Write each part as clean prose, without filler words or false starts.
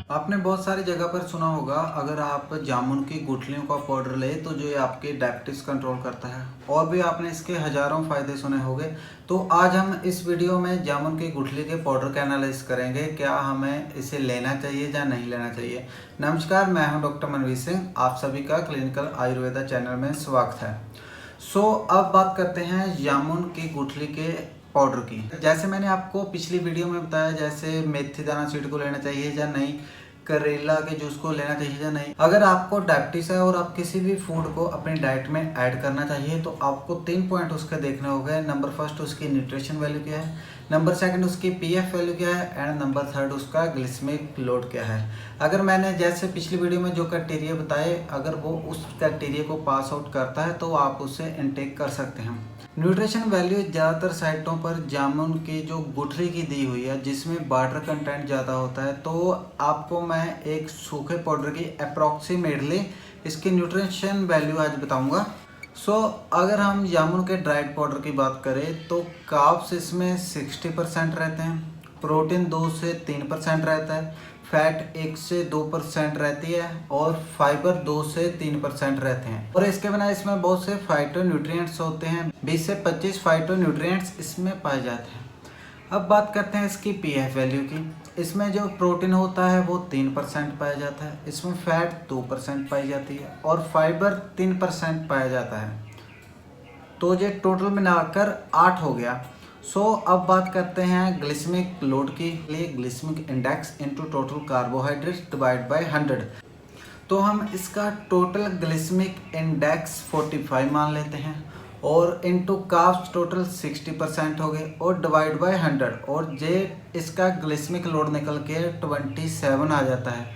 आपने बहुत सारी जगह पर सुना होगा, अगर आप जामुन की गुठलियों का पाउडर ले तो जो ये आपके डायबिटीज़ कंट्रोल करता है। और भी आपने इसके हज़ारों फ़ायदे सुने होंगे। तो आज हम इस वीडियो में जामुन की गुठली के पाउडर का एनालिसिस करेंगे, क्या हमें इसे लेना चाहिए या नहीं लेना चाहिए। नमस्कार, मैं हूं डॉक्टर मनवीर सिंह। आप सभी का क्लिनिकल आयुर्वेदा चैनल में स्वागत है। अब बात करते हैं जामुन की गुठली के पाउडर की। जैसे मैंने आपको पिछली वीडियो में बताया, जैसे मेथी दाना सीड को लेना चाहिए या नहीं, करेला के जूस को लेना चाहिए या नहीं। अगर आपको डायबिटीज है और आप किसी भी फूड को अपनी डाइट में ऐड करना चाहिए तो आपको 3 पॉइंट उसके देखने होंगे। नंबर फर्स्ट, उसकी न्यूट्रिशन वैल्यू क्या है। नंबर सेकंड, उसकी पीएफ वैल्यू क्या है। एंड नंबर थर्ड, उसका ग्लिसमिक लोड क्या है। अगर मैंने जैसे पिछली वीडियो में जो क्राइटेरिया बताए, अगर वो उस क्राइटेरिया को पास आउट करता है तो आप उसे इनटेक कर सकते हैं। न्यूट्रिशन वैल्यू ज़्यादातर साइटों पर जामुन की जो गुठली की दी हुई है, जिसमें वाटर कंटेंट ज़्यादा होता है, तो आपको मैं एक सूखे पाउडर की अप्रॉक्सीमेटली इसकी न्यूट्रिशन वैल्यू आज बताऊंगा। अगर हम जामुन के ड्राइड पाउडर की बात करें तो कार्ब्स इसमें 60% रहते हैं, प्रोटीन 2 से 3% रहता है, फैट 1 से 2% रहती है और फाइबर 2 से 3% रहते हैं। और इसके बिना इसमें बहुत से फाइटो न्यूट्रिएंट्स होते हैं, 20 से 25 फाइटो न्यूट्रिएंट्स इसमें पाए जाते हैं। अब बात करते हैं इसकी पीएफ वैल्यू की। इसमें जो प्रोटीन होता है वो 3% पाया जाता है, इसमें फैट 2% पाई जाती है और फाइबर 3% पाया जाता है। तो ये टोटल मिलाकर 8 हो गया। अब बात करते हैं ग्लिसमिक लोड की लिए। Glycemic index into total carbohydrates divide by 100। तो हम इसका टोटल ग्लिसमिक इंडेक्स 45 मान लेते हैं और इनटू कार्ब्स टोटल 60% हो गए और डिवाइड बाय 100, और जे इसका ग्लिसमिक लोड निकल के 27 आ जाता है,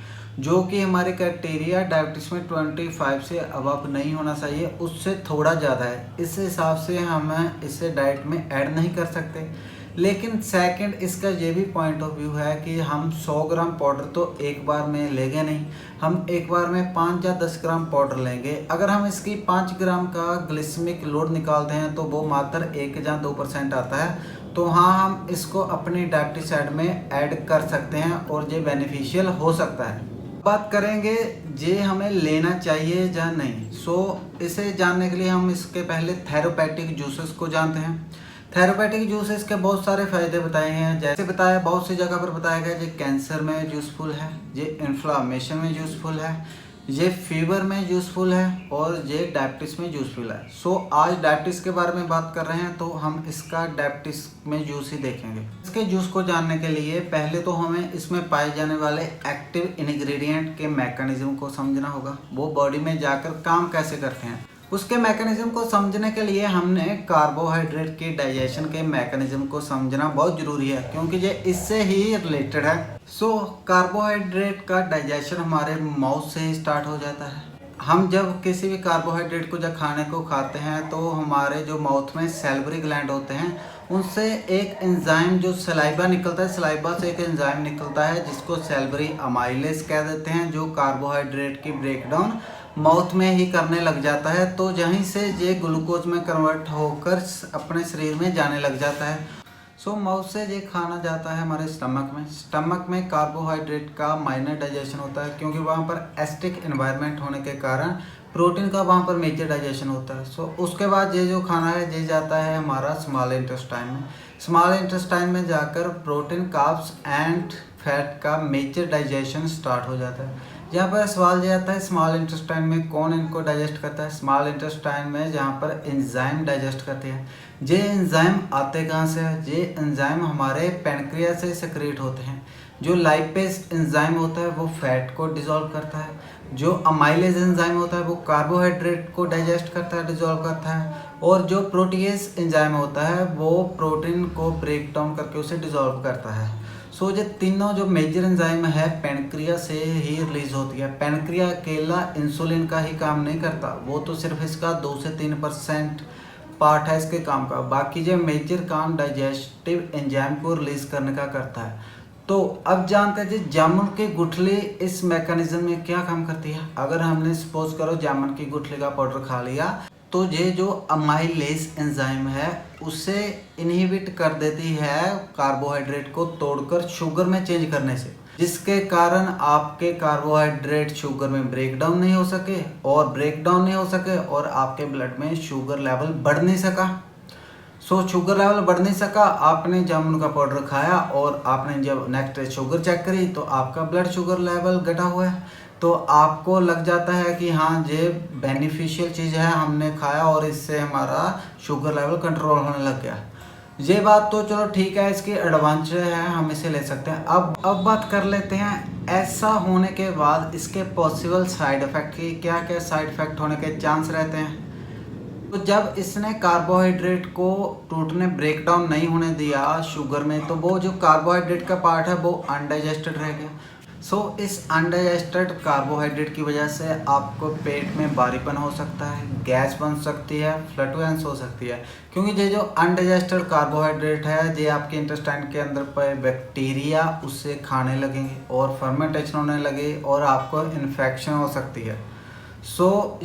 जो कि हमारे क्राइटेरिया डायबिटीज़ में 25 से अबव नहीं होना चाहिए, उससे थोड़ा ज़्यादा है। इस हिसाब से हम इसे डाइट में ऐड नहीं कर सकते। लेकिन सेकंड, इसका ये भी पॉइंट ऑफ व्यू है कि हम 100 ग्राम पाउडर तो एक बार में लेंगे नहीं, हम एक बार में 5 या 10 ग्राम पाउडर लेंगे। अगर हम इसकी 5 ग्राम का ग्लिसमिक लोड निकालते हैं तो वो मात्र 1 या 2% आता है। तो हाँ, हम इसको अपनी डायबिटीज साइड में ऐड कर सकते हैं और ये बेनिफिशियल हो सकता है। बात करेंगे ये हमें लेना चाहिए या नहीं। इसे जानने के लिए हम इसके पहले थेरेपेटिक जूसेस को जानते हैं। थेरेपेटिक जूसेस के बहुत सारे फायदे बताए हैं, जैसे बताया बहुत सी जगह पर बताया गया, ये कैंसर में यूज़फुल है, ये इन्फ्लामेशन में यूज़फुल है, ये फीवर में यूज़फुल है और ये डायबिटीज़ में यूज़फुल है। आज डायबिटीज़ के बारे में बात कर रहे हैं तो हम इसका डायबिटीज़ में जूस ही देखेंगे। इसके जूस को जानने के लिए पहले तो हमें इसमें पाए जाने वाले एक्टिव इंग्रेडिएंट के मैकेनिज्म को समझना होगा, वो बॉडी में जाकर काम कैसे करते हैं। उसके मैकेनिज्म को समझने के लिए हमने कार्बोहाइड्रेट के डाइजेशन के मैकेनिज्म को समझना बहुत ज़रूरी है, क्योंकि ये इससे ही रिलेटेड है। कार्बोहाइड्रेट का डाइजेशन हमारे माउथ से ही स्टार्ट हो जाता है। हम जब किसी भी कार्बोहाइड्रेट को जब खाने को खाते हैं तो हमारे जो माउथ में सैलिवरी ग्लैंड होते हैं, उनसे एक एंजाइम जो सलाइवा निकलता है, सलाइवा से एक एंजाइम निकलता है जिसको सैलिवरी अमाइलेज कह देते हैं, जो कार्बोहाइड्रेट की ब्रेकडाउन माउथ में ही करने लग जाता है। तो यहीं से ये ग्लूकोज में कन्वर्ट होकर अपने शरीर में जाने लग जाता है। माउथ से ये खाना जाता है हमारे स्टमक में। स्टमक में कार्बोहाइड्रेट का माइनर डाइजेशन होता है, क्योंकि वहाँ पर एसिडिक एनवायरनमेंट होने के कारण प्रोटीन का वहाँ पर मेजर डाइजेशन होता है। उसके बाद ये जो खाना है ये जाता है हमारा स्मॉल इंटेस्टाइन में। स्मॉल इंटेस्टाइन में जाकर प्रोटीन, कार्ब्स एंड फैट का मेजर डाइजेशन स्टार्ट हो जाता है। यहाँ पर सवाल ये आता है, स्मॉल इंटेस्टाइन में कौन इनको डाइजेस्ट करता है। स्मॉल इंटेस्टाइन में जहाँ पर एंजाइम डाइजेस्ट करते हैं। ये एंजाइम आते कहाँ से है? ये एंजाइम हमारे पैनक्रियास से सेक्रेट होते हैं। जो लाइपेज एंजाइम होता है वो फैट को डिसॉल्व करता है, जो अमाइलेज एंजाइम होता है वो कार्बोहाइड्रेट को डाइजेस्ट करता है, डिसॉल्व करता है, और जो प्रोटीएज एंजाइम होता है वो प्रोटीन को ब्रेक डाउन करके उसे डिसॉल्व करता है। ये तीनों जो मेजर एंजाइम है पैनक्रिया से ही रिलीज होती है। पैनक्रिया अकेला इंसुलिन का ही काम नहीं करता, वो तो सिर्फ इसका 2 से 3% पार्ट है इसके काम का। बाकी जो मेजर काम डाइजेस्टिव एंजाइम को रिलीज करने का करता है। तो अब जानते हैं जामुन की गुठली इस मैकेनिज्म में क्या काम करती है। अगर हमने सपोज करो जामुन की गुठली का पाउडर खा लिया तो ये जो अमाइलेज एंजाइम है उसे इनहिबिट कर देती है कार्बोहाइड्रेट को तोड़कर शुगर में चेंज करने से। जिसके कारण आपके कार्बोहाइड्रेट शुगर में ब्रेक डाउन नहीं हो सके, और ब्रेक डाउन नहीं हो सके और आपके ब्लड में शुगर लेवल बढ़ नहीं सका। शुगर लेवल बढ़ नहीं सका, आपने जामुन का पाउडर खाया और आपने जब नेक्स्ट शुगर चेक करी तो आपका ब्लड शुगर लेवल घटा हुआ है, तो आपको लग जाता है कि हाँ ये बेनिफिशियल चीज़ है, हमने खाया और इससे हमारा शुगर लेवल कंट्रोल होने लग गया। ये बात तो चलो ठीक है, इसकी एडवांटेज है, हम इसे ले सकते हैं। अब बात कर लेते हैं ऐसा होने के बाद इसके पॉसिबल साइड इफ़ेक्ट की। क्या क्या साइड इफ़ेक्ट होने के चांस रहते हैं। तो जब इसने कार्बोहाइड्रेट को टूटने ब्रेक डाउन नहीं होने दिया शुगर में, तो वो जो कार्बोहाइड्रेट का पार्ट है वो अनडाइजेस्टेड रह गया। इस अनडाइजेस्टेड कार्बोहाइड्रेट की वजह से आपको पेट में भारीपन हो सकता है, गैस बन सकती है, फ्लटुलेंस हो सकती है, क्योंकि ये जो अनडाइजेस्टेड कार्बोहाइड्रेट है ये आपके इंटेस्टाइन के अंदर पर बैक्टीरिया उससे खाने लगेंगे और फर्मेंटेशन होने लगे और आपको इन्फेक्शन हो सकती है।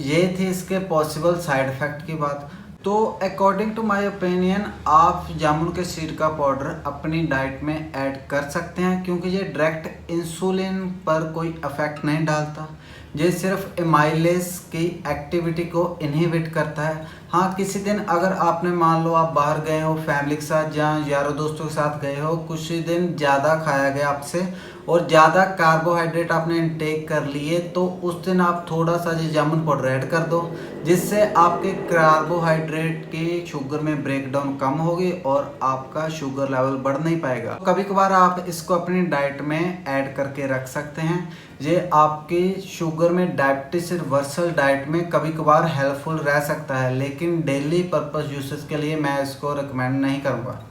ये थी इसके पॉसिबल साइड इफ़ेक्ट की बात। तो अकॉर्डिंग टू माय ओपिनियन आप जामुन के सीड का पाउडर अपनी डाइट में ऐड कर सकते हैं, क्योंकि ये डायरेक्ट इंसुलिन पर कोई इफेक्ट नहीं डालता, ये सिर्फ एमाइलेज की एक्टिविटी को इनहिबिट करता है। हाँ, किसी दिन अगर आपने मान लो आप बाहर गए हो फैमिली के साथ या यारों दोस्तों के साथ गए हो, कुछ ही दिन ज़्यादा खाया गया आपसे और ज़्यादा कार्बोहाइड्रेट आपने इनटेक कर लिए, तो उस दिन आप थोड़ा सा ये जामुन पाउडर ऐड कर दो, जिससे आपके कार्बोहाइड्रेट की शुगर में ब्रेकडाउन कम होगी और आपका शुगर लेवल बढ़ नहीं पाएगा। कभी कभार आप इसको अपनी डाइट में ऐड करके रख सकते हैं, ये आपकी शुगर में डायबिटीज रिवर्सल डाइट में कभी कभार हेल्पफुल रह सकता है, लेकिन डेली पर्पस यूसेज के लिए मैं इसको रिकमेंड नहीं करूँगा।